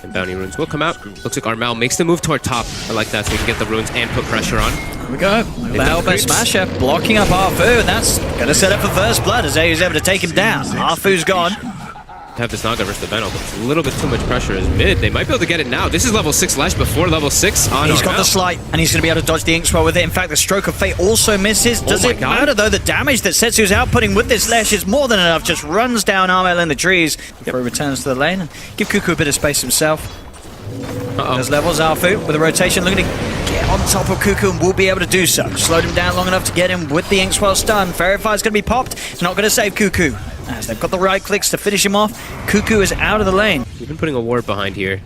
And bounty runes will come out. Looks like Armel makes the move toward top. I like that, so we can get the runes and put pressure on. Here we go. The Elbow Smasher blocking up Arfu, and that's going to set up for first blood as Ayu's able to take him down. Arfu's gone. Have this Naga versus the Venom, but it's a little bit too much pressure as mid. They might be able to get it now. This is level 6 Lesh before level 6 on He's Armel. got the slight, and he's going to be able to dodge the ink swell with it. In fact, the Stroke of Fate also misses. Does it matter, though? The damage that Setsu's outputting with this Lesh is more than enough. Just runs down Armel in the trees before he returns to the lane. And give Cuckoo a bit of space himself. Those levels, Arfu, with a rotation, looking to get on top of Cuckoo and will be able to do so. Slowed him down long enough to get him with the ink swell stun. Verify's going to be popped. It's not going to save Cuckoo. As they've got the right clicks to finish him off, Cuckoo is out of the lane. We've been putting a ward behind here.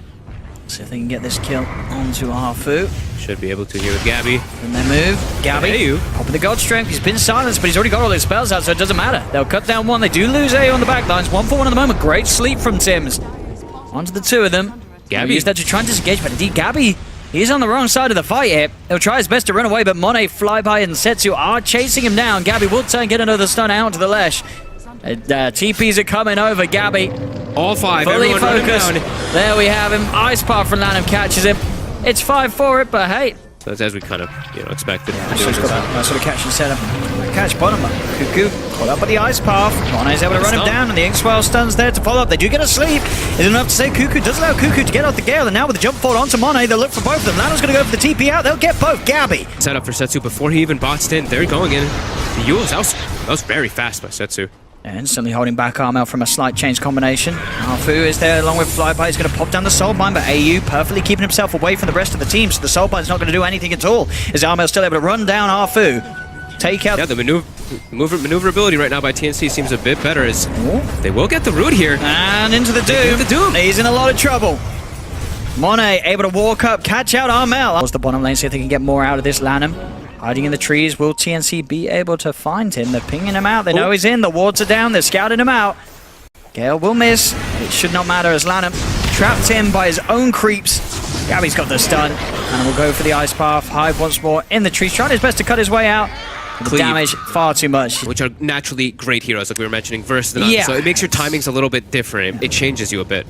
See if they can get this kill onto Arfu. Should be able to here with Gabby. And they move. Gabby, Ayu. popping the God Strength. He's been silenced, but he's already got all his spells out, so it doesn't matter. They'll cut down one. They do lose Ayu on the back lines. 1-for-1 at the moment. Great sleep from Tims. Onto the two of them. Gabby. Use that to try and disengage, but indeed Gabby, he's on the wrong side of the fight here. He'll try his best to run away, but Monet, Flyby, and Setsu are chasing him down. Gabby will turn, get another stun out to the Lesh. TPs are coming over. Gabby, all 5, fully everyone focused. running down. There we have him. Ice Path from Lanham catches him. It's 5 for it, but hey. So that's as we kind of, expected. Nice sort of catch and set up. Catch bottom up. Cuckoo caught up by the Ice Path. Mone's able to run him down, and the Inkswell stun's there to follow up. They do get a sleep. Is enough to save Cuckoo. Does allow Cuckoo to get off the Gale, and now with the jump forward onto Monet, they'll look for both of them. Lano's going to go for the TP out. They'll get both. Gabby. Set up for Setsu before he even bots in. They're going in. The Yules, that was very fast by Setsu. Instantly holding back Armel from a slight change combination. Arfu is there along with Flyby. He's going to pop down the Soulbind, but AU perfectly keeping himself away from the rest of the team, so the Soulbind's not going to do anything at all. Is Armel still able to run down Arfu? Take out... Yeah, the maneuverability right now by TNC seems a bit better as they will get the root here. And into the Doom. He's in a lot of trouble. Monet able to walk up, catch out Armel. Towards the bottom lane, see if they can get more out of this Lanham. Hiding in the trees, will TNC be able to find him? They're pinging him out. They know he's in. The wards are down. They're scouting him out. Gale will miss. It should not matter as Lanham trapped in by his own creeps. Gabby's got the stun. And will go for the Ice Path. Hive once more in the trees, trying his best to cut his way out. The damage far too much. Which are naturally great heroes, like we were mentioning, versus the Naga. So it makes your timings a little bit different. It changes you a bit.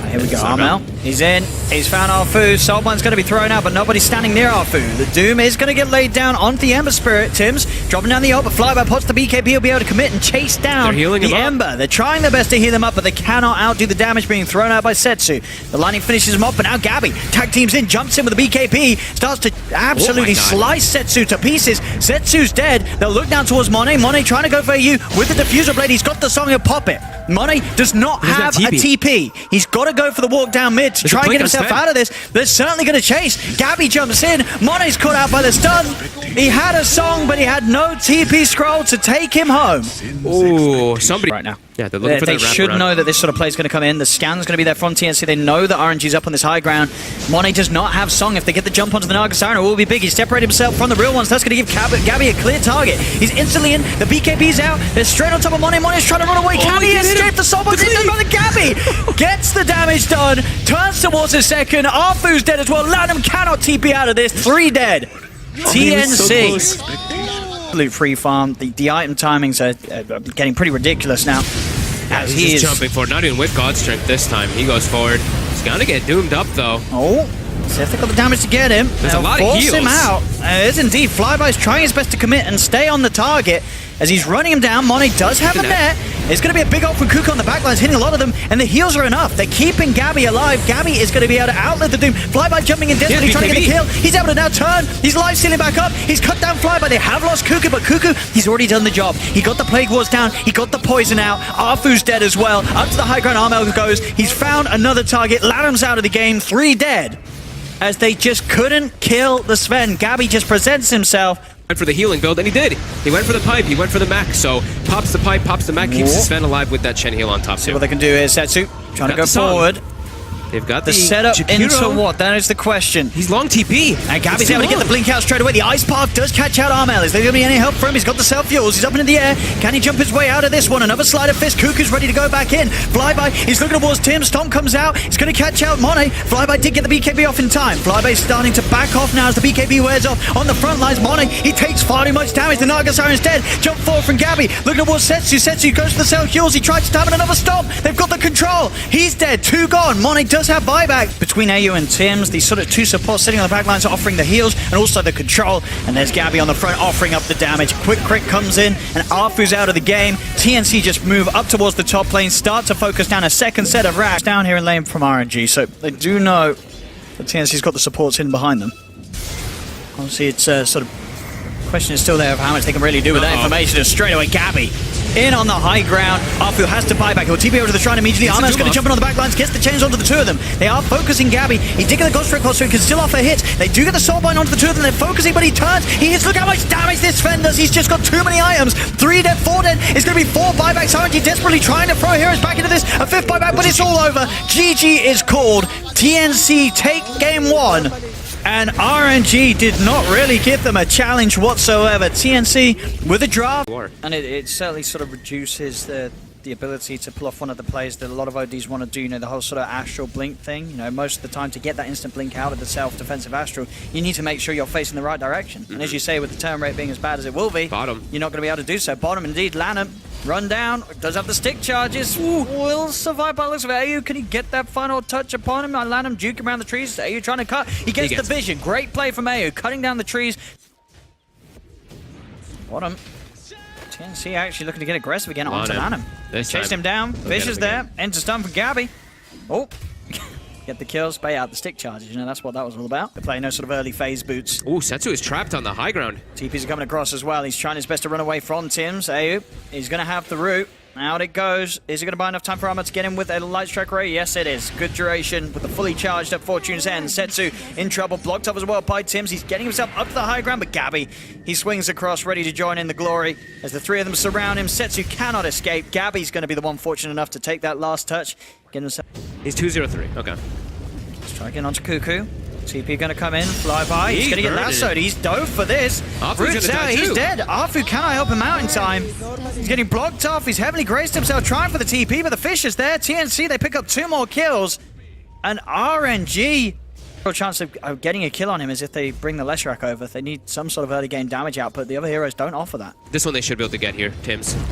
Here we go, Armel. He's in. He's found Arfu. Soulbind's going to be thrown out, but nobody's standing near Arfu. The Doom is going to get laid down onto the Ember Spirit. Tims dropping down the ult, but Flyby pots the BKB. He'll be able to commit and chase down the Ember. They're trying their best to heal them up, but they cannot outdo the damage being thrown out by Setsu. The lightning finishes him off, but now Gabby tag teams in, jumps in with the BKB, starts to absolutely slice Setsu to pieces. Setsu's dead. They'll look down towards Monet. Monet trying to go for AU with the Diffuser Blade. He's got the song, he'll pop it. Monet does not have a TP. He's got to go for the walk down mid to try and get himself out of this. They're certainly going to chase. Gabby jumps in. Monet's caught out by the stun. He had a song, but he had no TP scroll to take him home. Oh, somebody right now. Yeah, they're looking for that They should know that this sort of play is going to come in. The scan's going to be there from TNC. They know that RNG's up on this high ground. Monet does not have song. If they get the jump onto the Naga Siren, it will be big. He's separated himself from the real ones. That's going to give Gabby a clear target. He's instantly in. The BKB's out. They're straight on top of Monet. Monet's trying to run away. Can he escape the Soulbind's in by the Gabby? Gets the damage done. Turns towards his second. Arfu's dead as well. Lanham cannot TP out of this. 3 dead. TNC. Absolute free farm. The item timings are getting pretty ridiculous now. Yeah, he's jumping forward, not even with God Strength this time. He goes forward. He's gonna get doomed up though. Oh, see if they got the damage to get him. There's a lot of heals. Force him out. It is indeed. Flyby's trying his best to commit and stay on the target as he's running him down. Monet does have a net. It's going to be a big ult from Cuckoo on the backlines, hitting a lot of them, and the heals are enough. They're keeping Gabby alive. Gabby is going to be able to outlive the Doom. Flyby jumping in desperately, trying to get the kill. He's able to now turn. He's life stealing back up. He's cut down Flyby. They have lost Cuckoo, but Cuckoo, he's already done the job. He got the Plague Wards down. He got the poison out. Arfu's dead as well. Up to the high ground, Armel goes. He's found another target. Lanham's out of the game. 3 dead. As they just couldn't kill the Sven. Gabby just presents himself. Went for the healing build, and he did. He went for the pipe, he went for the mech, so pops the pipe, pops the mech, keeps the Sven alive with that Chen heal on top too. See what they can do here, Setsu. Trying to go forward. They've got the setup into what? That is the question. He's long TP. And Gabby's able to get the blink out straight away. The Ice Path does catch out Armel. Is there going to be any help for him? He's got the self-fuels. He's up into the air. Can he jump his way out of this one? Another sleight of fist. Cuckoo's ready to go back in. Flyby, he's looking towards Tim. Stomp comes out. He's going to catch out Monet. Flyby did get the BKB off in time. Flyby's starting to back off now as the BKB wears off. On the front lines, Monet, he takes far too much damage. The Naga Siren's dead. Jump forward from Gabby. Looking towards Setsu. Setsu goes for the self-fuels. He tries to stab in another Stomp. They've got the control. He's dead. 2 gone. Monet does does have buyback between AU and Tims. These sort of two supports sitting on the back lines offering the heals and also the control. And there's Gabby on the front offering up the damage. Quick Crit comes in and Arfu's out of the game. TNC just move up towards the top lane, start to focus down a second set of racks down here in lane from RNG. So they do know that TNC's got the supports in behind them. Obviously, it's sort of question is still there of how much they can really do with that information. And straight away, Gabby in on the high ground. Arfu has to buy back. He'll TP over to the shrine immediately. Armel's going to jump in on the back lines, gets the chains onto the two of them. They are focusing Gabby. He did get the Ghost Strike so he can still offer hits. They do get the Soulbind onto the two of them. They're focusing, but he turns. He hits. Look how much damage this Sven does. He's just got too many items. 3 dead, 4 dead. It's going to be 4 buybacks. RNG desperately trying to throw heroes back into this. A 5th buyback, but it's all over. GG is called. TNC take game 1. And RNG did not really give them a challenge whatsoever. TNC with a draft. And it certainly sort of reduces the ability to pull off one of the plays that a lot of ODs want to do. You know, the whole sort of Astral Blink thing. You know, most of the time to get that instant blink out of the self-defensive Astral, you need to make sure you're facing the right direction. And as you say, with the turn rate being as bad as it will be, bottom, you're not going to be able to do so. Bottom, indeed, Lanham. Run down, does have the stick charges, will survive by the looks of it. AU, can he get that final touch upon him? Lanham juking around the trees. AU trying to cut. He gets the vision. Great play from AU, cutting down the trees. Bottom. TNC actually looking to get aggressive again onto Lanham. Chased him down. Fish is there. Enter stun from Gabby. Oh. Get the kills, bay out the stick charges. You know, that's what that was all about. They're playing no sort of early phase boots. Ooh, Setsu is trapped on the high ground. TPs are coming across as well. He's trying his best to run away from Tims. AU, he's going to have the root. Out it goes. Is he going to buy enough time for Armor to get him with a light strike ray? Yes, it is. Good duration with the fully charged up Fortune's End. Setsu in trouble. Blocked up as well by Tims. He's getting himself up to the high ground, but Gabby, he swings across, ready to join in the glory. As the three of them surround him, Setsu cannot escape. Gabby's going to be the one fortunate enough to take that last touch. Get himself... He's 2-0-3. Okay. Striking onto Cuckoo. TP going to come in, fly by. He's going to get lassoed. He's dove for this. Root's out. He's dead. Arfu cannot help him out in time. He's getting blocked off. He's heavily graced himself trying for the TP, but the fish is there. TNC, they pick up 2 more kills. And RNG, no chance of getting a kill on him is if they bring the Leshrac over. They need some sort of early game damage output. The other heroes don't offer that. This one they should be able to get here, Tims. There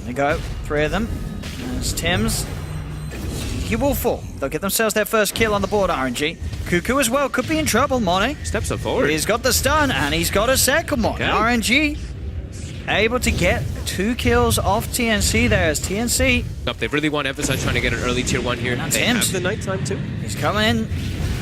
they go. 3 of them. There's Tims. He will fall. They'll get themselves their first kill on the board, RNG. Cuckoo as well, could be in trouble, Monet. Steps up forward. He's got the stun, and he's got a second one. Okay. RNG able to get 2 kills off TNC there as TNC. They really want to emphasize trying to get an early tier 1 here. They have the nighttime too. He's coming in.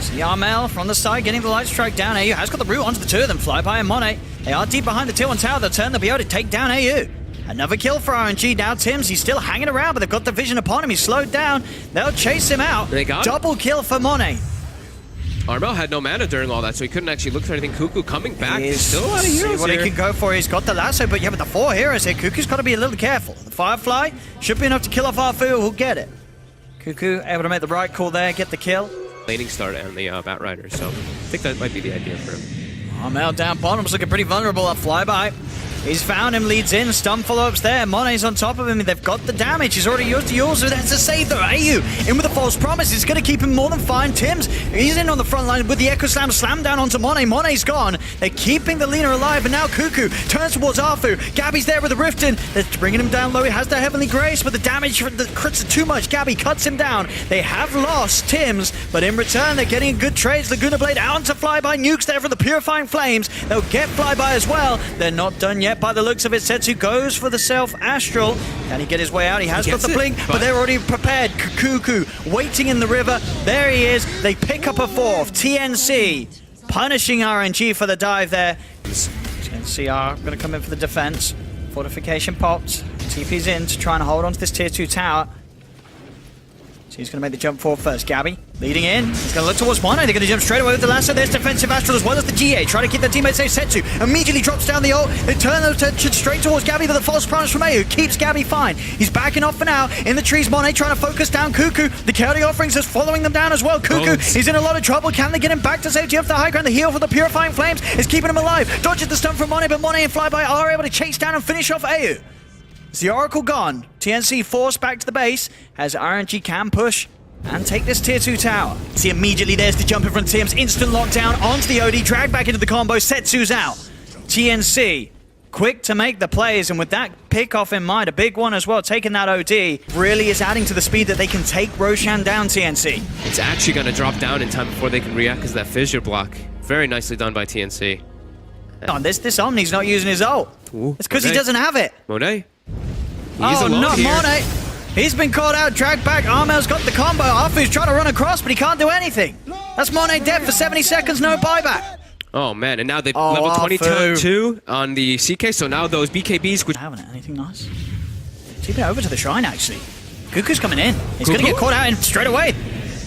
See Armel from the side, getting the light strike down. AU has got the root onto the 2 of them. Flyby and Monet. They are deep behind the tier 1 tower. They'll turn, they'll be able to take down AU. Another kill for RNG. Now Tims, he's still hanging around, but they've got the vision upon him. He's slowed down. They'll chase him out. They got double kill for Monet. Armel had no mana during all that, so he couldn't actually look for anything. Cuckoo coming back. There's still a lot of heroes what here. He can go for. He's got the lasso, but yeah, with the 4 heroes here, Cuckoo's got to be a little careful. The Firefly should be enough to kill off Arfu. Who'll get it. Cuckoo able to make the right call there, get the kill. Laning start and the Bat Rider, so I think that might be the idea for him. Armel down bottom's looking pretty vulnerable at Flyby. He's found him, leads in, stun follow-ups there. Monet's on top of him, they've got the damage. He's already used the yours, so that's a save though. AU in with a false promise. It's going to keep him more than fine. Tims, he's in on the front line with the Echo Slam down onto Monet. Monet's gone. They're keeping the Lina alive, and now Cuckoo turns towards Arfu. Gabby's there with the Riften. They're bringing him down low. He has the Heavenly Grace, but the damage for the crits are too much. Gabby cuts him down. They have lost Tims, but in return, they're getting good trades. Laguna Blade out onto Flyby. Nukes there for the Purifying Flames. They'll get Flyby as well. They're not done yet by the looks of it. Setsu goes for the self-astral. Can he get his way out? He has got the blink, but they're already prepared. Cuckoo waiting in the river. There he is. They pick up a 4th. TNC punishing RNG for the dive there. TNC are going to come in for the defense. Fortification popped. TP's in to try and hold on to this tier 2 tower. So he's going to make the jump forward first. Gabby leading in. He's going to look towards Mono. They're going to jump straight away with the lasso. There's defensive Astral as well as the GA. Trying to keep their teammates safe. Setsu immediately drops down the ult. They turn their attention straight towards Gabby, but the false promise from AU keeps Gabby fine. He's backing off for now. In the trees, Monet trying to focus down Cuckoo. The Chaotic Offerings is following them down as well. Cuckoo is in a lot of trouble. Can they get him back to safety off the high ground? The heal for the Purifying Flames is keeping him alive. Dodges the stun from Monet, but Monet and Flyby are able to chase down and finish off AU. Is the Oracle gone? TNC forced back to the base as RNG can push and take this tier 2 tower. See immediately there's the jump in from Tims. Instant lockdown onto the OD. Drag back into the combo. Setsu's out. TNC quick to make the plays, and with that pick-off in mind, a big one as well, taking that OD, really is adding to the speed that they can take Roshan down, TNC. It's actually going to drop down in time before they can react because that fissure block. Very nicely done by TNC. Oh, this Omni's not using his ult. Ooh, it's because he doesn't have it. Monet. Oh, not Monet. He's been caught out, dragged back. Armel's got the combo. Afu's trying to run across, but he can't do anything. That's Monet dead for 70 seconds, no buyback. Oh, man, and now they level 22 on the CK, so now those BKBs... Haven't it? Anything nice? Keep it over to the shrine, actually. Cuckoo's coming in. He's going to get caught out and straight away.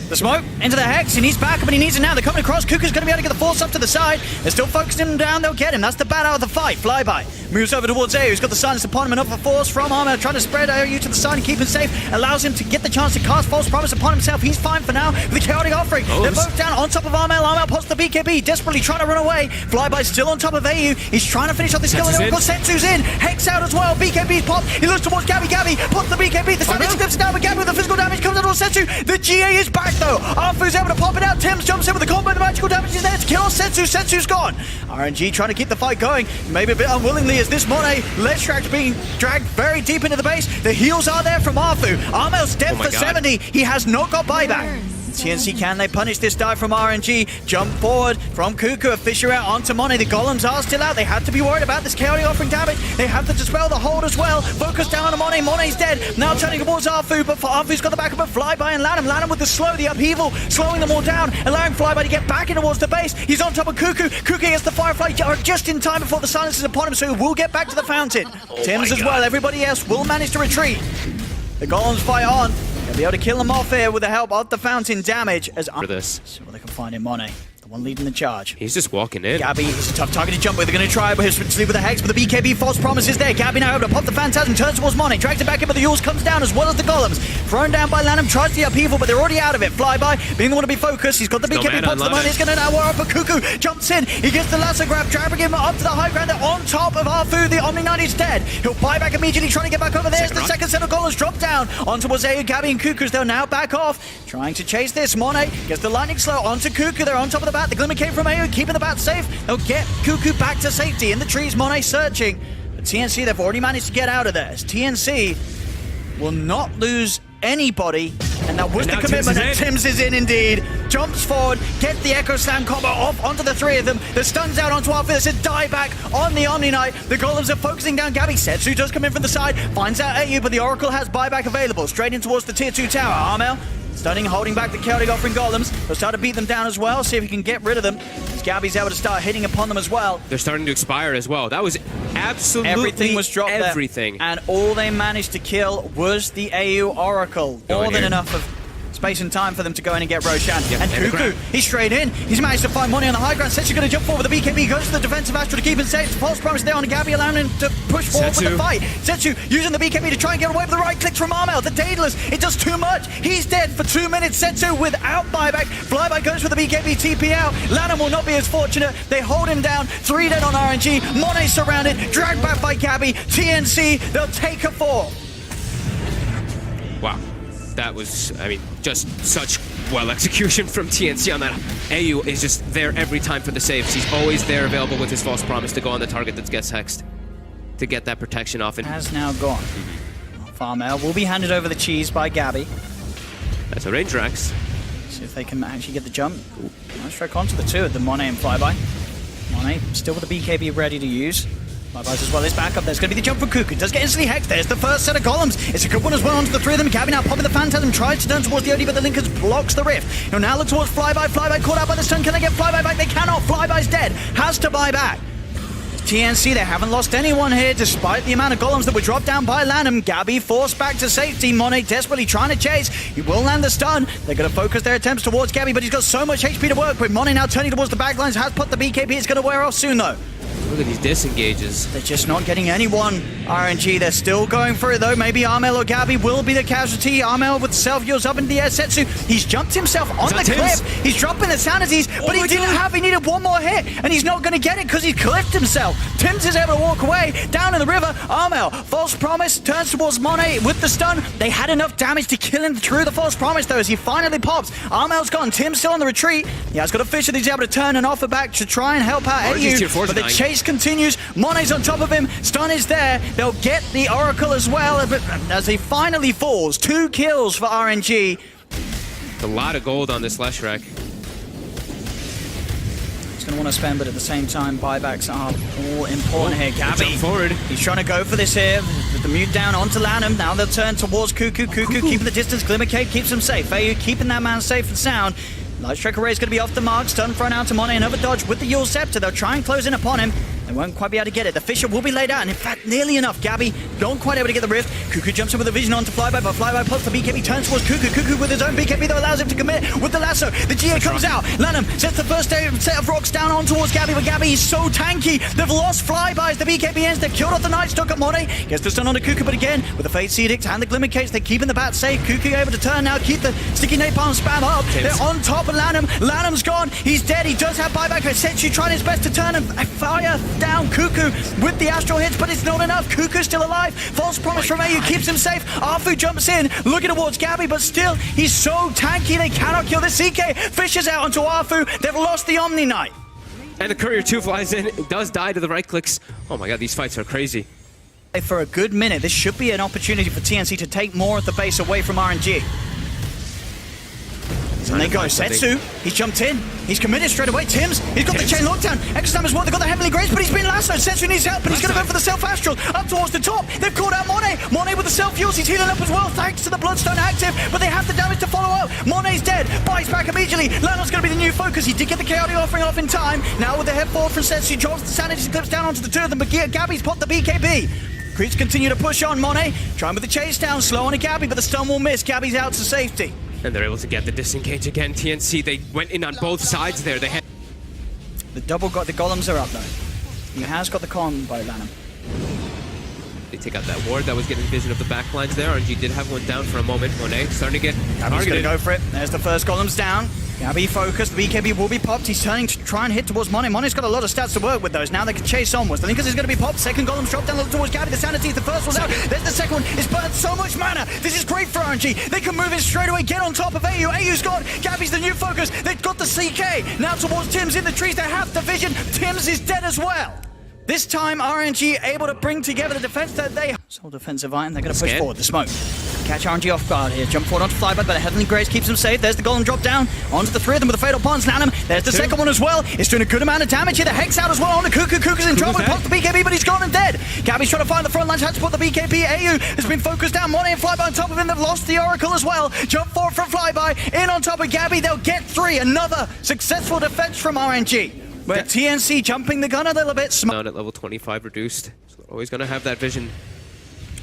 The smoke into the Hex. He needs backup, but he needs it now. They're coming across. Cuckoo's going to be able to get the force up to the side. They're still focusing him down. They'll get him. That's the bad out of the fight. Flyby moves over towards AU. He's got the silence upon him. Enough of force from Armor, trying to spread AU to the side and keep him safe. Allows him to get the chance to cast False Promise upon himself. He's fine for now with the Chaotic Offering. They're both down on top of Armel. Armel pops the BKB, desperately trying to run away. Flyby still on top of AU. He's trying to finish off the skill. And got Setsu's in. Hex out as well. BKB's popped. He looks towards Gabby. Gabby pops the BKB. The damage clips down, but Gabby with the physical damage comes out on Setsu. The GA is back though. Afu's able to pop it out. Tim's jumps in with the combo. The magical damage is there to kill Setsu. Setsu's gone. RNG trying to keep the fight going. Maybe a bit unwillingly as this Monet Ledgetrack's being dragged very deep into the base. The heals are there from Afu. Armel's dead for 70. He has not got buyback. TNC, can they punish this dive from RNG? Jump forward from Cuckoo, a Fisher out onto Monet. The golems are still out. They have to be worried about this Chaotic Offering damage. They have to dispel the hold as well. Focus down on Monet. Monet's dead. Now turning towards Afu, but Afu's got the backup of Flyby and Lanham. Lanham with the slow, the upheaval, slowing them all down, allowing Flyby to get back in towards the base. He's on top of Cuckoo. Cuckoo gets the Firefly just in time before the silence is upon him, so he will get back to the fountain. Tim's as well. Everybody else will manage to retreat. The golems fight on. They'll be able to kill them off here with the help of the fountain damage as for this. See what they can find in Monet. The one leading the charge. He's just walking in. Gabby is a tough target to jump with. They're going to try, but he'll sleep with the Hex, but the BKB False Promise is there. Gabby now able to pop the Phantasm, turns towards Monet, drags it back in, but the Yules comes down as well as the Golems. Thrown down by Lanham, tries the upheaval, but they're already out of it. Flyby, being the one to be focused. He's got the BKB, pops the Monet. He's going to now war up, but Cuckoo jumps in. He gets the lasso grab, dragging him up to the high ground. They're on top of Afu. The Omni Knight is dead. He'll buy back immediately, trying to get back over there. The second set of Golems drop down onto Wazeu, Gabby, and Cuckoo's. They'll now back off, trying to chase this. Monet gets the lightning slow onto Cuckoo. They're on top of the bat. The glimmer came from AU, keeping the bat safe. They'll get Cuckoo back to safety in the trees. Monet searching. But TNC, they've already managed to get out of there. TNC will not lose anybody, and that was the commitment. And Tims is in indeed. Jumps forward, gets the Echo Slam combo off onto the three of them. The stun's out onto Arthur. It's a die back on the Omni Knight. The golems are focusing down Gabby. Setsu does come in from the side, finds out AU, but the Oracle has buyback available. Straight in towards the tier 2 tower. Armel stunning, holding back the Chaotic Offering golems. They'll start to beat them down as well, see if he can get rid of them. As Gabby's able to start hitting upon them as well. They're starting to expire as well. That was absolutely everything was dropped everything. There. And all they managed to kill was the AU Oracle. More than enough of space and time for them to go in and get Roshan. Yep, and Cuckoo, he's straight in. He's managed to find Money on the high ground. Setsu's going to jump forward with the BKB. Goes to the defensive Astral to keep him safe. False Promise there on Gabby, allowing him to push forward with the fight. Setsu using the BKB to try and get away with the right clicks from Armel. The Daedalus, it does too much. He's dead for 2 minutes. Setsu without buyback. Flyby goes for the BKB TP out. Lanham will not be as fortunate. They hold him down. 3 dead on RNG. Monet surrounded. Dragged back by Gabby. TNC, they'll take a 4. Wow. That was, I mean, just such well execution from TNC on that. AU is just there every time for the saves. He's always there available with his False Promise to go on the target that gets hexed to get that protection off. And has now gone. Farmel will be handed over the cheese by Gabby. That's a range Rex. See if they can actually get the jump. Nice strike onto the two of the Monet and Flyby. Monet still with the BKB ready to use. Flyby's as well is back up. There's going to be the jump from Cuckoo. Does get instantly hexed. There's the first set of golems. It's a good one as well onto the three of them. Gabby now popping the Phantasm. Tries to turn towards the OD, but the Linkers blocks the rift. He'll now look towards Flyby. Flyby caught out by the stun. Can they get Flyby back? They cannot. Flyby's dead. Has to buy back. TNC, they haven't lost anyone here despite the amount of golems that were dropped down by Lanham. Gabby forced back to safety. Monet desperately trying to chase. He will land the stun. They're going to focus their attempts towards Gabby, but he's got so much HP to work with. Monet now turning towards the backlines. Has put the BKB. It's going to wear off soon though. Look at these disengages. They're just not getting anyone. RNG, they're still going for it though. Maybe Armel or Gabby will be the casualty. Armel with self-heals up into the air. Setsu, he's jumped himself on the cliff. He's dropping the sanities, but he didn't have, he needed one more hit, and he's not going to get it because he clipped himself. Tims is able to walk away, down in the river. Armel, False Promise, turns towards Monet with the stun. They had enough damage to kill him through the False Promise though, as he finally pops. Armel's gone, Tim's still on the retreat. He has got a Fisher that he's able to turn and offer back to try and help out AU, but the chase chase continues. Mone's on top of him. Stun is there. They'll get the Oracle as well as he finally falls. 2 kills for RNG. A lot of gold on this Leshrac. He's going to want to spend, but at the same time, buybacks are all important here. Gabby, jump forward. He's trying to go for this here. With the mute down onto Lanham. Now they'll turn towards Cuckoo. Cuckoo keeping the distance. Glimmercade keeps him safe. AU keeping that man safe and sound. Lightstrike Array is going to be off the mark. Stun thrown out to Monet. Another dodge with the Yule Scepter. They'll try and close in upon him. They won't quite be able to get it. The Fisher will be laid out, and in fact, nearly enough. Gabby don't quite able to get the Rift. Cuckoo jumps in with a vision onto Flyby, but Flyby pops the BKB, turns towards Cuckoo. Cuckoo with his own BKB that allows him to commit with the lasso. The GA comes out. Lanham sets the first set of rocks down on towards Gabby, but Gabby is so tanky. They've lost Flyby as the BKB ends. They've killed off the Night Stalker. Monet gets the stun onto Cuckoo, but again, with the Fate Edict and the Glimmer Cage, they're keeping the bat safe. Cuckoo able to turn now, keep the sticky napalm spam up. They're on top of Lanham. Lanham's gone. He's dead. He does have buyback. Setsu trying his best to turn and fire down Cuckoo with the astral hits, but it's not enough. Cuckoo's still alive. False promise from AU keeps him safe. Arfu jumps in, looking towards Gabby, but still, he's so tanky they cannot kill the CK. Fishes out onto Arfu. They've lost the Omni Knight. And the Courier 2 flies in. It does die to the right clicks. Oh my god, these fights are crazy. For a good minute, this should be an opportunity for TNC to take more of the base away from RNG. And they go. Setsu, he's jumped in. He's committed straight away. Tims, he's got the chain lockdown. Extra time as well. They've got the Heavenly Grace, but he's been lassoed. Setsu needs help, but he's going to go for the self-astral. Up towards the top. They've called out Monet. Monet with the self-fuels. He's healing up as well, thanks to the Bloodstone active, but they have the damage to follow up. Monet's dead. Bites back immediately. Lano's going to be the new focus. He did get the chaotic offering off in time. Now with the head forward from Setsu, drops the sanity clips down onto the 2 of them, but Gabby's popped the BKB. Creeps continue to push on Monet. Trying with the chase down. Slow on to Gabby, but the stun will miss. Gabby's out to safety. And they're able to get the disengage again. TNC, they went in on both sides there. They had the double got the golems are up though. He has got the combo, Lanham. They take out that ward that was getting vision of the backlines there. RNG did have one down for a moment. Monet starting to get Gabby's going to go for it. There's the first golems down. Gabby focused. The BKB will be popped. He's turning to try and hit towards Monet. Monet's got a lot of stats to work with those. Now they can chase onwards. The Linkers is going to be popped. Second golem's dropped down towards Gabby. The sanity, the first one's out. There's the second one. It's burned so much mana. This is great for RNG. They can move in straight away. Get on top of AU. AU's gone. Gabby's the new focus. They've got the CK. Now towards Tims in the trees. They have the vision. Tims is dead as well. This time, RNG able to bring together the defense that they... Sole defensive item, they're going to push forward. The smoke. Catch RNG off guard here. Jump forward onto Flyby, but the Heavenly Grace keeps him safe. There's the golem drop down onto the 3 of them with the Fatal Ponds. Lanham, there's the second one as well. It's doing a good amount of damage here. The Hex out as well on the Cuckoo. Cuckoo's in trouble. Pops the BKB, but he's gone and dead. Gabby's trying to find the front lines. Had to put the BKB. AU has been focused down. Monet and Flyby on top of him. They've lost the Oracle as well. Jump forward from Flyby. In on top of Gabby. They'll get 3. Another successful defense from RNG. But TNC jumping the gun a little bit. Down at level 25 reduced. So they're always going to have that vision.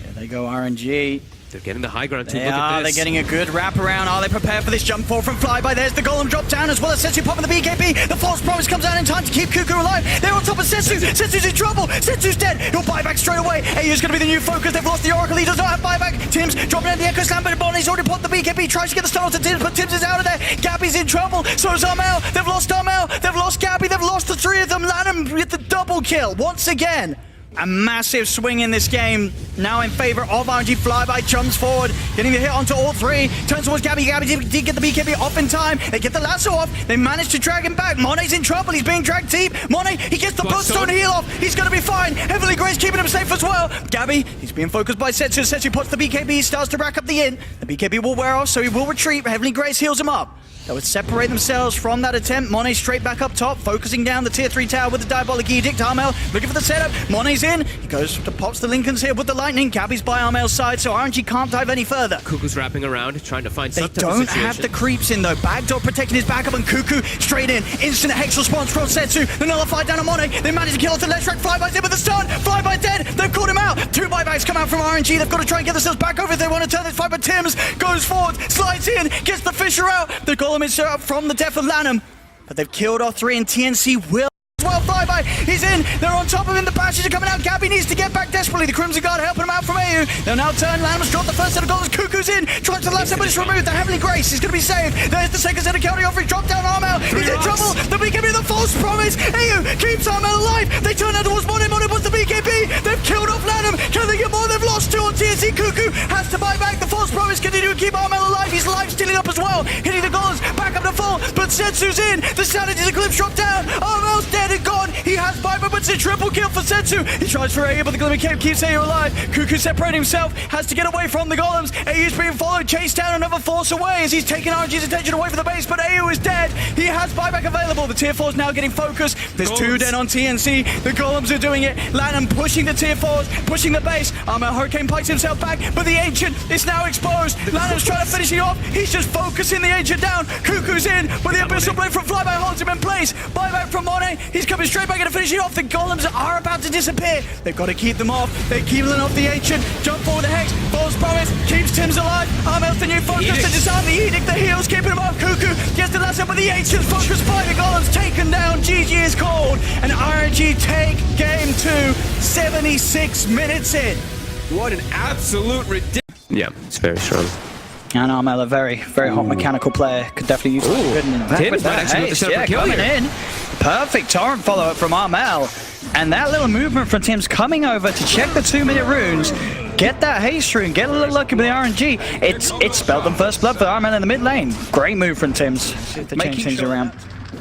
There they go, RNG. They're getting the high ground too. They Look are. at this. They're getting a good wrap around. Are they prepared for this jump forward from Flyby? There's the golem drop down as well as Setsu popping the BKB. The false promise comes out in time to keep Cuckoo alive. They're on top of Setsu. Setsu's in trouble. Setsu's dead. He'll buy back straight away. AU's going to be the new focus. They've lost the Oracle. He does not have buyback. Tims dropping out the Echo Slam, but Bonnie's already popped the BKB. Tries to get the stun onto Tims, but Tims is out of there. Gabby's in trouble. So is Armel. They've lost Armel. They've lost Gabby. They've lost the 3 of them. Lanham with the double kill once again. A massive swing in this game, now in favor of RNG. Flyby jumps forward, getting the hit onto all 3, turns towards Gabby. Gabby did get the BKB off in time. They get the lasso off. They manage to drag him back. Monet's in trouble. He's being dragged deep. Monet, he gets the Bloodstone heal off. He's going to be fine. Heavenly Grace keeping him safe as well. Gabby, he's being focused by Setsu. Setsu puts the BKB, starts to rack up the in. The BKB will wear off, so he will retreat. Heavenly Grace heals him up. They would separate themselves from that attempt. Monet straight back up top, focusing down the tier 3 tower with the Diabolic Edict. Armel looking for the setup. Monet's in. He goes to pops the Lincolns here with the lightning. Gabby's by Armel's side, so RNG can't dive any further. Cuckoo's wrapping around, trying to find some They don't have the creeps in though. Bagdog protecting his backup and Cuckoo straight in. Instant Hex response from Setsu. The nullified down on Monet. They manage to kill off the Leshrac. Flyby's in with the stun. Flyby dead. They've caught him out. 2 buybacks come out from RNG. They've got to try and get themselves back over if they want to turn this fight. But Tims goes forward, slides in, gets the Fisher out. The golem is set up from the death of Lanham, but they've killed off 3 and TNC will as well. Flyby, he's in. They're on top of him. The bashes are coming out. Gabby needs to get back desperately. The Crimson Guard helping him out from AU. They'll now turn. Lanham's dropped the first set of goals. Cuckoo's in. Tries to last set, but it's removed. The Heavenly Grace is going to be saved. There's the second set of counting offering. Drop down Armel. He's in trouble. The BKB, the false promise. AU keeps Armel alive. They turn out towards Monet. Monet puts the BKB. They've killed off Lanham. Can they get more? They've lost 2 on TNC. Cuckoo has to buy back. The false promise continue to keep Armel alive. He's life stealing up as well. Hitting the goals. Back up to full. But Setsu's in. The sanity's eclipse dropped down. Armel's dead and gone. He has Viper, but it's a triple kill for Setsu. He tries for AU, but the Glimmer Cape keeps AU alive. Cuckoo separating himself, has to get away from the golems. AU's being followed, chased down another force away as he's taking RNG's attention away from the base, but AU is dead. He has buyback available. The tier 4 is now getting focused. There's two dead on TNC. The golems are doing it. Lanham pushing the tier 4s, pushing the base. Hurricane pikes himself back, but the Ancient is now exposed. Lanham's trying to finish it off. He's just focusing the Ancient down. Cuckoo's in, but the Abyssal Blade from Flyby holds him in place. Buyback from Monet. He's coming straight back in to finish it off. The golems are about to disappear. They've got to keep them off. They're keeping off the Ancient. Jump forward the Hex. False Promise. Keeps Tim's alive. Armel's the new focus to disarm the Edict. The heals keeping him off. Cuckoo gets the last up, but the Ancient's focused by the golems. Taken down. GG is called. And RNG take game 2. 76 minutes in. What an absolute ridiculous. Yeah, it's very strong. And Armel, a very, very hot mechanical player, could definitely use some good in the back. Tim's might actually have to set up a kill coming here. in. Perfect torrent follow-up from Armel. And that little movement from Tim's coming over to check the 2-minute runes, get that haste rune, get a little lucky with the RNG. It spelled them first blood for Armel in the mid lane. Great move from Tim's. See if they change things around.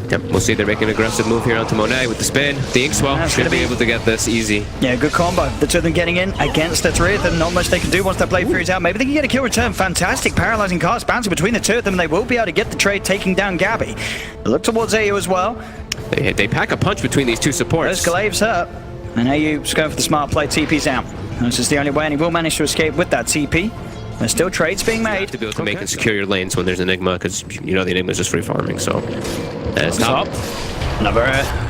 Yep, we'll see they're making an aggressive move here onto Monet with the spin. The Inkswell should be able to get this easy. Yeah, good combo. The two of them getting in against the three of them. Not much they can do once their Blade Fury's out. Maybe they can get a kill return. Fantastic paralyzing cast bouncing between the two of them. They will be able to get the trade, taking down Gabby. Look towards AU as well. They pack a punch between these two supports. There's Glaive's hurt. And AU's going for the smart play. TP's out. This is the only way, and he will manage to escape with that TP. There's still trades being made. You have to be able to make and secure your lanes when there's Enigma, because you know the Enigma's just free farming, so... That's top. Another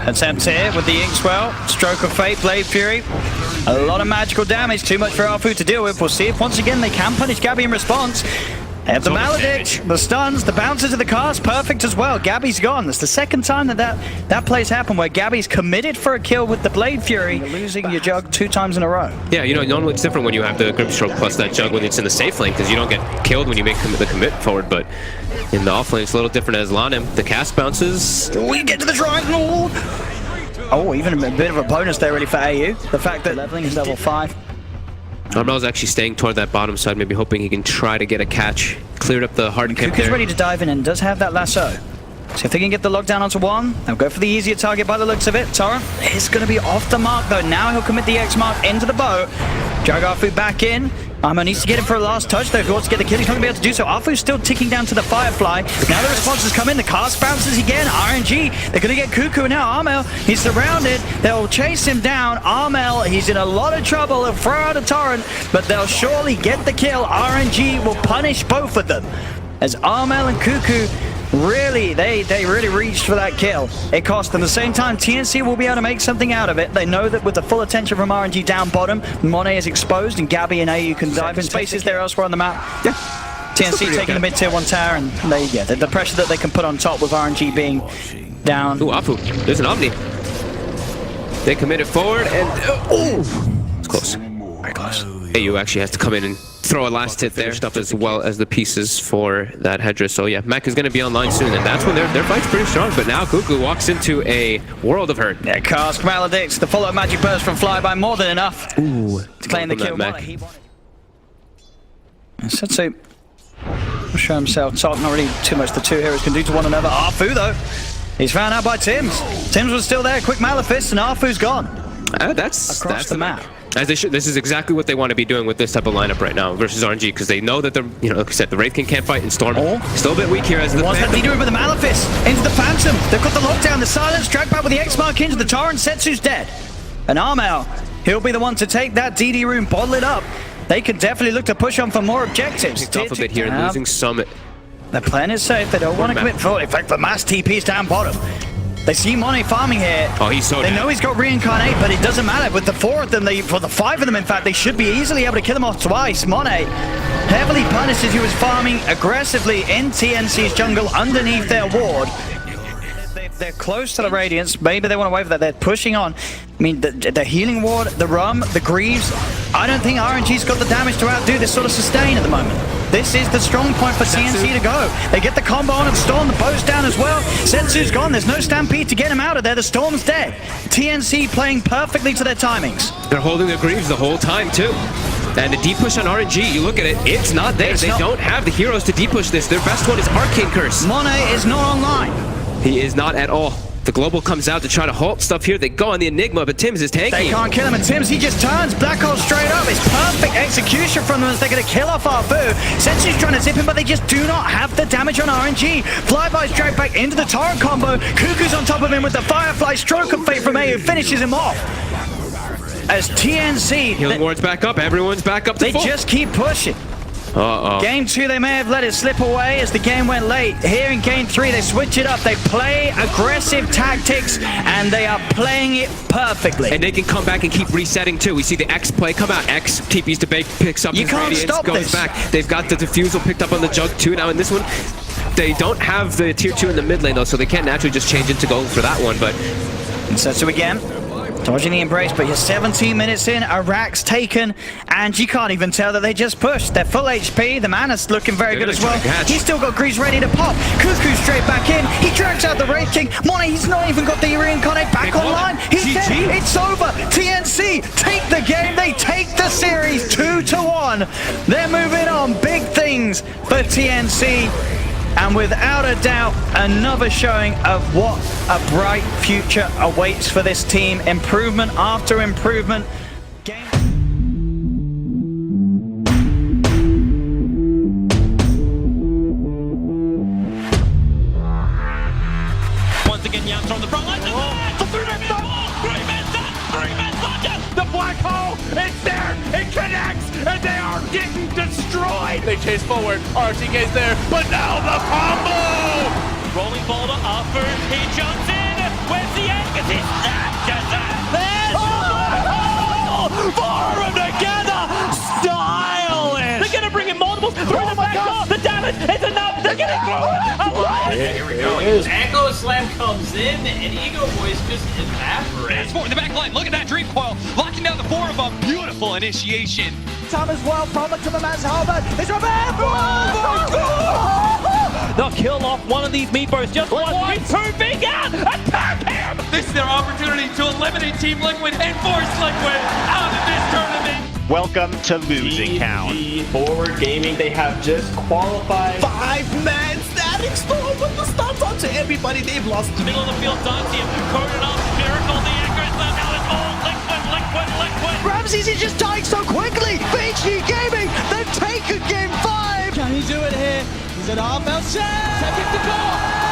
attempt here with the Inkswell. Stroke of Fate, Blade Fury. A lot of magical damage, too much for Alfu to deal with. We'll see if once again they can punish Gabby in response. They have the Maledict, the stuns, the bounces of the cast, perfect as well. Gabby's gone. That's the second time that play's happened where Gabby's committed for a kill with the Blade Fury, losing your jug 2 times in a row. Yeah, you know, normally it's different when you have the Grimstroke plus that jug when it's in the safe lane, because you don't get killed when you make the commit forward, but in the off lane it's a little different as Lanem. The cast bounces. We get to the triangle. Oh, even a bit of a bonus there really for AU. The fact that leveling is level 5. Armel's actually staying toward that bottom side, maybe hoping he can try to get a catch. Cleared up the hard camp there. Cuckoo's ready to dive in and does have that lasso. So if they can get the lockdown onto one, they'll go for the easier target by the looks of it. Torrent is going to be off the mark though. Now he'll commit the X mark into the boat. Jagarfu back in. Armo needs to get him for a last touch though if he wants to get the kill. He's not going to be able to do so. Arfu's still ticking down to the Firefly. Now the responses come in. The cast bounces again. RNG. They're going to get Cuckoo now. Armel, he's surrounded. They'll chase him down. Armel, he's in a lot of trouble. He'll throw out a torrent, but they'll surely get the kill. RNG will punish both of them. As Armel and Cuckoo really, they really reached for that kill. It cost them. At the same time, TNC will be able to make something out of it. They know that with the full attention from RNG down bottom, Monet is exposed and Gabby and AU can dive in spaces there elsewhere on the map. Yeah. TNC taking the mid tier 1 tower, and the pressure that they can put on top with RNG being down. Ooh, Apu. There's an Omni. They committed forward and... it's close. Very close. AU actually has to come in and throw a last hit there, stuff as well as the pieces for that Hedra. So yeah, Mech is going to be online soon, and that's when their fight's pretty strong. But now Cuckoo walks into a world of hurt. Yeah, Cask Maledicts, the follow-up magic burst from Flyby, more than enough. Ooh, to claim the kill. Setsu will show himself top. Not really too much the two heroes can do to one another. Arfu though, he's found out by Tims. Tims was still there, quick Malefice, and Arfu's gone. That's the map. As they should. This is exactly what they want to be doing with this type of lineup right now versus RNG, because they know that they're, like I said, the Wraith King can't fight, and Storm still a bit weak here as the What's that doing with the Malefice? Into the Phantom. They've got the lockdown, the silence, drag back with the X mark into the Torrent. Setsu's dead. And Armel, he'll be the one to take that DD room, bottle it up. They could definitely look to push on for more objectives. Tough a bit here, losing Summit. The plan is safe. They don't want to commit forward. In fact, the mass TP's down bottom. They see Monet farming here. Oh, he's so They know he's got Reincarnate, but it doesn't matter. With the 4 of them, for the 5 of them, in fact, they should be easily able to kill them off twice. Monet heavily punished as he was farming aggressively in TNC's jungle underneath their ward. They're close to the Radiance. Maybe they want to wait for that. They're pushing on. I mean, the healing ward, the Rum, the Greaves. I don't think RNG's got the damage to outdo this sort of sustain at the moment. This is the strong point for TNC to go. They get the combo on and Storm, the bow's down as well. Setsu's gone. There's no Stampede to get him out of there. The Storm's dead. TNC playing perfectly to their timings. They're holding their Greaves the whole time, too. And the deep push on RNG, you look at it, it's not there. They don't have the heroes to deep push this. Their best one is Arcane Curse. Monet is not online. He is not at all. The Global comes out to try to halt stuff here. They go on the Enigma, but Tims is tanking. They can't kill him, and Tims, he just turns. Black Hole straight up. It's perfect execution from them as they're going to kill off Arfu. Sensu's trying to zip him, but they just do not have the damage on RNG. Flyby's dragged back into the torrent combo. Cuckoo's on top of him with the Firefly. Stroke of Fate from AU finishes him off. As TNC... Healing ward's back up. Everyone's back up to full. They just keep pushing. Uh-oh. Game 2, they may have let it slip away as the game went late. Here in Game 3, they switch it up. They play aggressive tactics, and they are playing it perfectly. And they can come back and keep resetting, too. We see the X play come out. X TP's to bake, picks up You his can't radiance, stop goes this. back. They've got the Diffusal picked up on the Jug, too. Now in this one, they don't have the tier 2 in the mid lane, though, so they can't naturally just change into going for that one, but... And Setsu again. Dodging the embrace, but you're 17 minutes in, Iraq's taken, and you can't even tell that they just pushed. They're full HP, the Mana's looking very good as well. He's still got Grease ready to pop. Cuckoo straight back in, he drags out the Wraith King. Mono, he's not even got the reincarnate back online. He's dead, it's over. TNC take the game, they take the series 2-1. They're moving on, big things for TNC. And without a doubt, another showing of what a bright future awaits for this team. Improvement after improvement. Once again, Yams from the front line. The black hole, it's there, it connects, and they are getting destroyed. They chase forward, RTK's there, but now the combo! Rolling boulder, Arfu, he jumps in, where's the end? Because it's not just that. There's four of them together, stylish! They're gonna bring in multiples, through the back door, the damage is enough, they're getting through it, alive! Here we go. Echo Slam comes in, and Ego Boys just evaporate. In the back line, look at that Dream Coil, locking down the 4 of a beautiful initiation. Tom as well, from it to the man's helmet. It's a man! They'll kill off one of these meatballs just once, with 2 big out, attack him! This is their opportunity to eliminate Team Liquid and force Liquid out of this tournament. Welcome to Losing Count. Forward Gaming, they have just qualified 5-man static storm with the stuns onto everybody. They've lost. Middle of the field, Dantium, coded up, Miracle, the Echo's left, now it's all liquid. Ramses is just dying so quickly. BG Gaming, they've taken game 5. Can he do it here? Is it half out? Take it to goal.